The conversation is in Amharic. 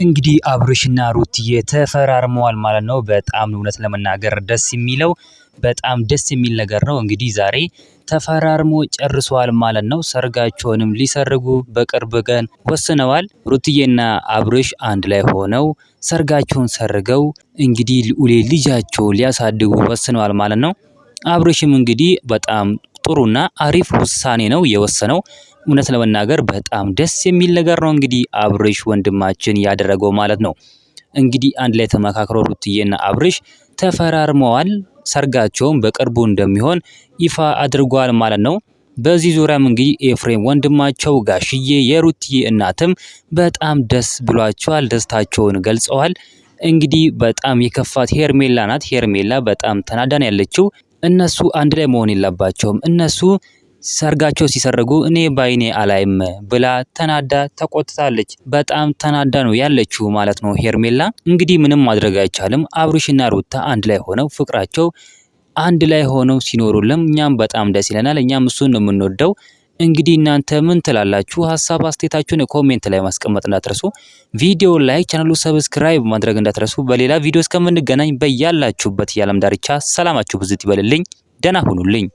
እንግዲህ አብርሽና ሩትዬ ተፈራርመዋል ማለት ነው። በጣም እውነት ለመናገር ደስ የሚለው በጣም ደስ የሚል ነገር ነው። እንግዲህ ዛሬ ተፈራርሞ ጨርሰዋል ማለት ነው። ሰርጋቸውንም ሊሰርጉ በቅርብ ቀን ወስነዋል። ሩትዬና አብርሽ አንድ ላይ ሆነው ሰርጋቸውን ሰርገው እንግዲህ ልጃቸው ሊያሳድጉ ወስነዋል ማለት ነው። አብርሽም እንግዲህ በጣም ጥሩና አሪፍ ውሳኔ ነው የወሰነው። እውነት ለመናገር በጣም ደስ የሚል ነገር ነው እንግዲህ አብርሽ ወንድማችን ያደረገው ማለት ነው። እንግዲህ አንድ ላይ ተመካክረው ሩትዬና አብርሽ ተፈራርመዋል። ሰርጋቸውም በቅርቡ እንደሚሆን ይፋ አድርጓል ማለት ነው። በዚህ ዙሪያም እንግዲህ ኤፍሬም ወንድማቸው ጋሽዬ የሩትዬ እናትም በጣም ደስ ብሏቸዋል፣ ደስታቸውን ገልጸዋል። እንግዲህ በጣም የከፋት ሄርሜላ ናት። ሄርሜላ በጣም ተናዳን ያለችው እነሱ አንድ ላይ መሆን የለባቸውም እነሱ ሰርጋቸው ሲሰርጉ እኔ ባይኔ አላይም ብላ ተናዳ ተቆጥታለች። በጣም ተናዳ ነው ያለችው ማለት ነው ሄርሜላ። እንግዲህ ምንም ማድረግ አይቻልም። አብርሽና ሩታ አንድ ላይ ሆነው ፍቅራቸው አንድ ላይ ሆነው ሲኖሩልን እኛም በጣም ደስ ይለናል። እኛም እሱን ነው የምንወደው። እንግዲህ እናንተ ምን ትላላችሁ? ሀሳብ አስተያየታችሁን ኮሜንት ላይ ማስቀመጥ እንዳትረሱ። ቪዲዮ ላይክ፣ ቻናሉ ሰብስክራይብ ማድረግ እንዳትረሱ። በሌላ ቪዲዮ እስከምንገናኝ በያላችሁበት የዓለም ዳርቻ ሰላማችሁ ብዝት ይበልልኝ። ደህና ሁኑልኝ።